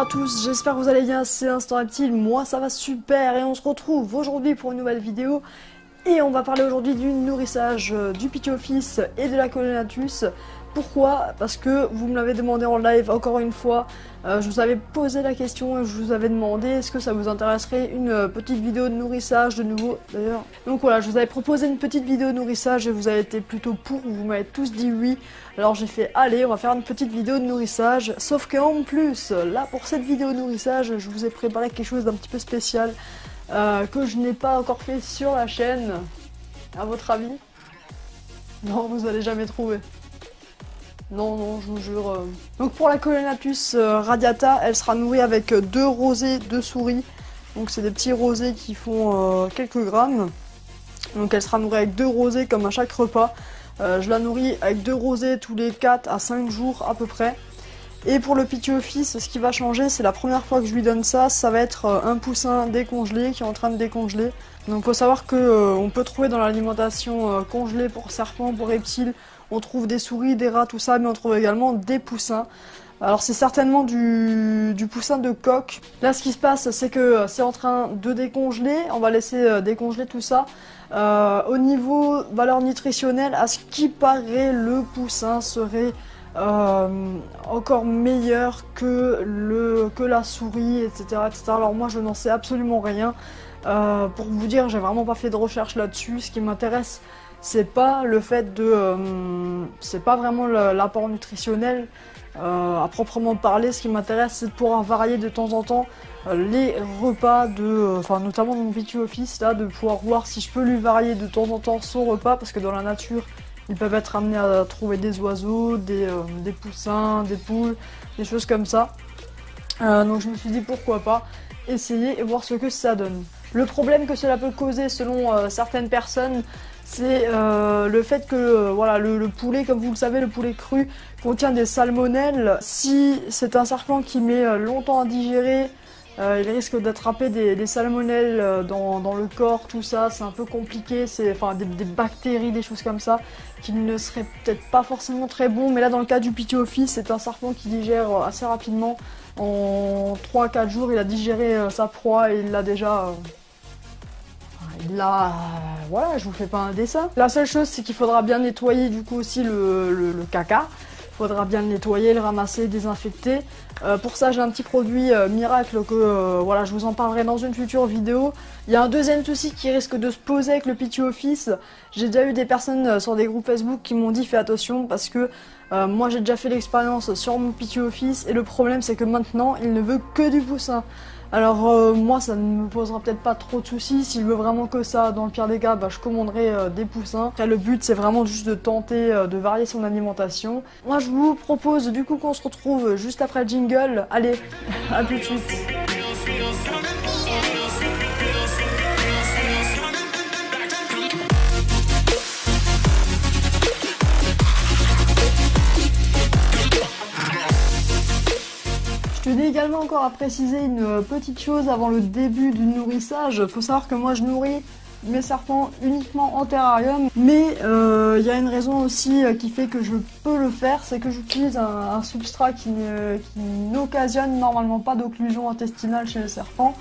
à tous, j'espère que vous allez bien, c'est Instant Reptile, moi ça va super et on se retrouve aujourd'hui pour une nouvelle vidéo et on va parler aujourd'hui du nourrissage du Pituophis et de la Colénatus. Pourquoi? Parce que vous me l'avez demandé en live encore une fois, je vous avais posé la question et je vous avais demandé est-ce que ça vous intéresserait une petite vidéo de nourrissage de nouveau d'ailleurs. Donc voilà, je vous avais proposé une petite vidéo de nourrissage et vous avez été plutôt pour, vous m'avez tous dit oui. Alors j'ai fait allez, on va faire une petite vidéo de nourrissage, sauf qu'en plus, là pour cette vidéo de nourrissage, je vous ai préparé quelque chose d'un petit peu spécial que je n'ai pas encore fait sur la chaîne. À votre avis? Non, vous allez jamais trouver. Non, je vous jure. Donc pour la Colénatus radiata, elle sera nourrie avec 2 rosées de souris. Donc c'est des petits rosés qui font quelques grammes. Donc elle sera nourrie avec 2 rosés comme à chaque repas. Je la nourris avec 2 rosés tous les 4 à 5 jours à peu près. Et pour le Pituophis, ce qui va changer, c'est la première fois que je lui donne ça, ça va être un poussin décongelé qui est en train de décongeler. Donc il faut savoir que on peut trouver dans l'alimentation congelée pour serpents, pour reptiles, on trouve des souris, des rats, tout ça, mais on trouve également des poussins. Alors c'est certainement du poussin de coq. Là ce qui se passe, c'est que c'est en train de décongeler, on va laisser décongeler tout ça. Au niveau valeur nutritionnelle, à ce qui paraît, le poussin serait encore meilleur que la souris, etc., etc. Alors moi je n'en sais absolument rien. Pour vous dire, j'ai vraiment pas fait de recherche là-dessus. Ce qui m'intéresse, c'est pas le fait de... c'est pas vraiment l'apport nutritionnel à proprement parler. Ce qui m'intéresse, c'est de pouvoir varier de temps en temps les repas de... enfin notamment mon Pituophis, là, de pouvoir voir si je peux lui varier de temps en temps son repas, parce que dans la nature, ils peuvent être amenés à trouver des oiseaux, des poussins, des poules, des choses comme ça. Donc je me suis dit pourquoi pas essayer et voir ce que ça donne. Le problème que cela peut causer selon certaines personnes, c'est le fait que voilà, le poulet, comme vous le savez, le poulet cru contient des salmonelles. Si c'est un serpent qui met longtemps à digérer, il risque d'attraper des salmonelles dans le corps, tout ça, c'est un peu compliqué, c'est enfin des bactéries, des choses comme ça, qui ne seraient peut-être pas forcément très bons, mais là dans le cas du Pituophis, c'est un serpent qui digère assez rapidement, en 3-4 jours il a digéré sa proie et il l'a déjà... voilà, je vous fais pas un dessin. La seule chose, c'est qu'il faudra bien nettoyer du coup aussi le caca. Il faudra bien le nettoyer, le ramasser, désinfecter. Pour ça, j'ai un petit produit miracle que voilà, je vous en parlerai dans une future vidéo. Il y a un deuxième souci qui risque de se poser avec le Pituophis. J'ai déjà eu des personnes sur des groupes Facebook qui m'ont dit fais attention parce que moi j'ai déjà fait l'expérience sur mon Pituophis et le problème c'est que maintenant il ne veut que du poussin. Alors moi ça ne me posera peut-être pas trop de soucis, s'il veut vraiment que ça, dans le pire des cas, bah, je commanderai des poussins. Après, le but c'est vraiment juste de tenter de varier son alimentation. Moi je vous propose du coup qu'on se retrouve juste après le jingle. Allez, à tout de suite. Je tenais également encore à préciser une petite chose avant le début du nourrissage. Il faut savoir que moi je nourris mes serpents uniquement en terrarium, mais il y a une raison aussi qui fait que je peux le faire, c'est que j'utilise un substrat qui n'occasionne normalement pas d'occlusion intestinale chez les serpents.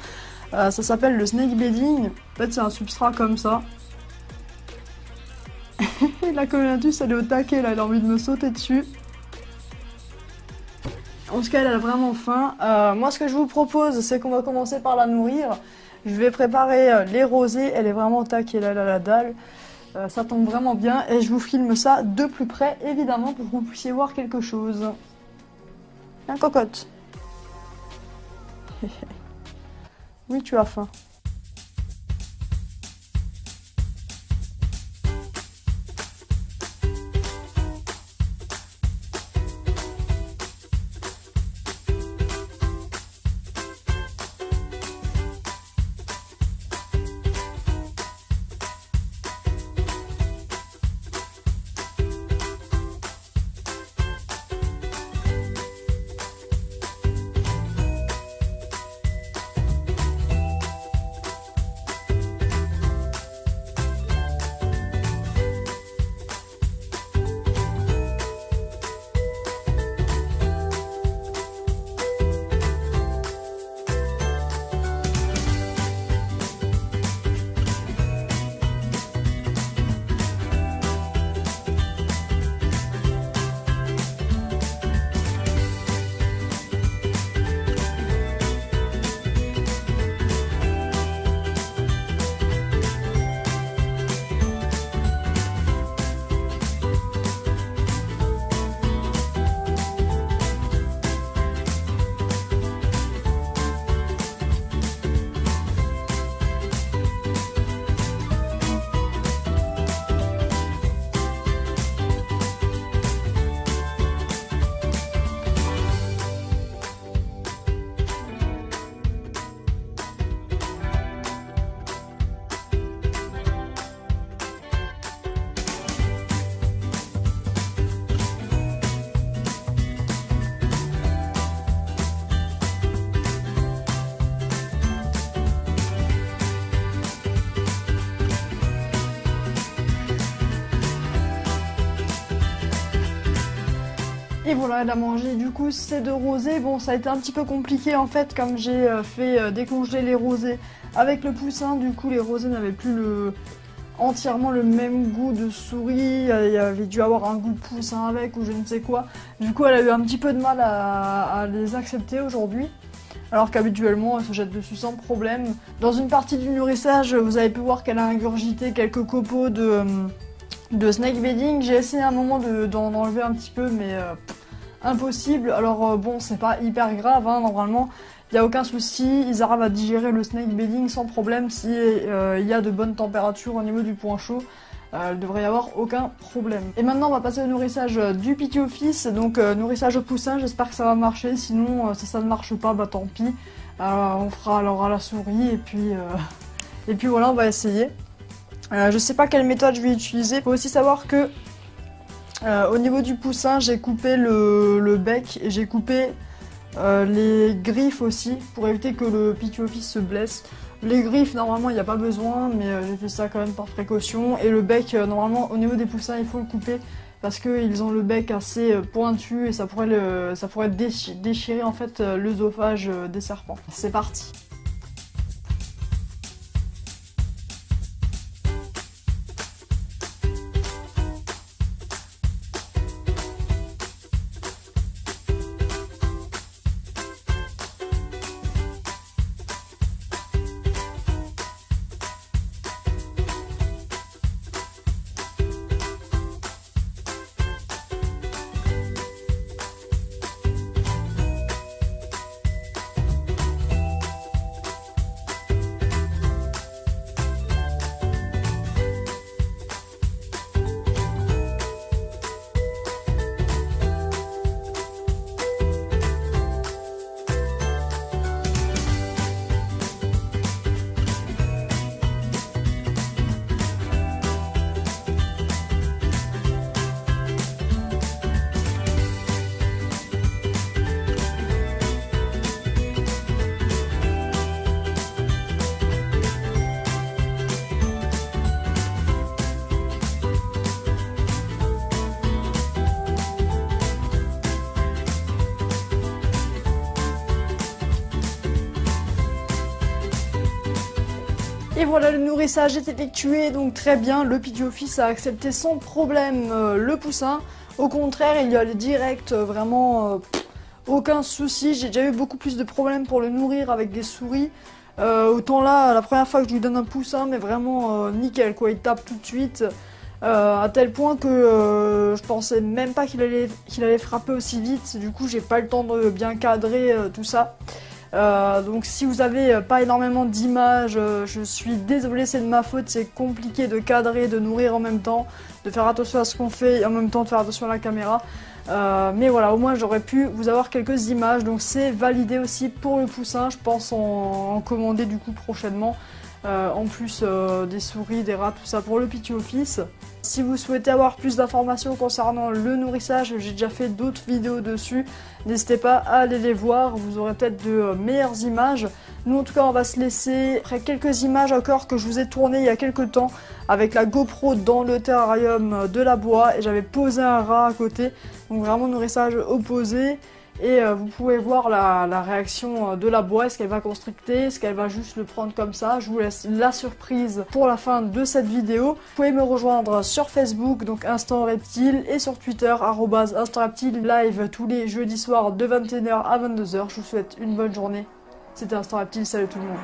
Ça s'appelle le snake bedding. En fait c'est un substrat comme ça. La Colénatus elle est au taquet là, elle a envie de me sauter dessus. En tout cas, elle a vraiment faim. Moi, ce que je vous propose, c'est qu'on va commencer par la nourrir. Je vais préparer les rosés. Elle est vraiment au taquet, là, la dalle. Ça tombe vraiment bien. Et je vous filme ça de plus près, évidemment, pour que vous puissiez voir quelque chose. Un cocotte. Oui, tu as faim. Et voilà, elle a mangé du coup ces 2 rosés. Bon, ça a été un petit peu compliqué en fait, comme j'ai fait décongeler les rosés avec le poussin. Du coup, les rosés n'avaient plus entièrement le même goût de souris. Il y avait dû avoir un goût de poussin avec ou je ne sais quoi. Du coup, elle a eu un petit peu de mal à les accepter aujourd'hui. Alors qu'habituellement, elle se jette dessus sans problème. Dans une partie du nourrissage, vous avez pu voir qu'elle a ingurgité quelques copeaux de snake bedding. J'ai essayé à un moment d'en enlever un petit peu, mais impossible. Alors bon, c'est pas hyper grave, hein, normalement, il n'y a aucun souci. Ils arrivent à digérer le snake bedding sans problème si il y a de bonnes températures au niveau du point chaud. Il ne devrait y avoir aucun problème. Et maintenant, on va passer au nourrissage du Pithy-Office. Donc, nourrissage au poussin, j'espère que ça va marcher. Sinon, si ça ne marche pas, bah tant pis. On fera alors à la souris et puis voilà, on va essayer. Je sais pas quelle méthode je vais utiliser. Il faut aussi savoir que au niveau du poussin, j'ai coupé le bec et j'ai coupé les griffes aussi pour éviter que le Pithy-Office se blesse. Les griffes, normalement, il n'y a pas besoin, mais j'ai fait ça quand même par précaution. Et le bec, normalement, au niveau des poussins, il faut le couper parce qu'ils ont le bec assez pointu et ça pourrait déchirer en fait l'œsophage des serpents. C'est parti! Et voilà, le nourrissage est effectué, donc très bien, le Pithy-Office a accepté sans problème le poussin. Au contraire, il y allait direct, vraiment aucun souci. J'ai déjà eu beaucoup plus de problèmes pour le nourrir avec des souris. Autant là, la première fois que je lui donne un poussin, mais vraiment nickel quoi, il tape tout de suite. À tel point que je pensais même pas qu'il allait frapper aussi vite. Du coup, j'ai pas eu le temps de bien cadrer tout ça. Donc si vous avez pas énormément d'images, je suis désolée, c'est de ma faute, c'est compliqué de cadrer, de nourrir en même temps, de faire attention à ce qu'on fait et en même temps de faire attention à la caméra. Mais voilà, au moins j'aurais pu vous avoir quelques images, donc c'est validé aussi pour le poussin, je pense en commander du coup prochainement. En plus des souris, des rats, tout ça pour le Pithy-Office. Si vous souhaitez avoir plus d'informations concernant le nourrissage, j'ai déjà fait d'autres vidéos dessus. N'hésitez pas à aller les voir, vous aurez peut-être de meilleures images. Nous en tout cas on va se laisser après quelques images encore que je vous ai tournées il y a quelques temps avec la GoPro dans le terrarium de la bois et j'avais posé un rat à côté. Donc vraiment nourrissage opposé. Et vous pouvez voir la réaction de la bois, est-ce qu'elle va constricter, est-ce qu'elle va juste le prendre comme ça. Je vous laisse la surprise pour la fin de cette vidéo. Vous pouvez me rejoindre sur Facebook, donc Instant Reptile, et sur Twitter, @InstantReptile, live tous les jeudis soirs de 21h à 22h. Je vous souhaite une bonne journée. C'était Instant Reptile, salut tout le monde.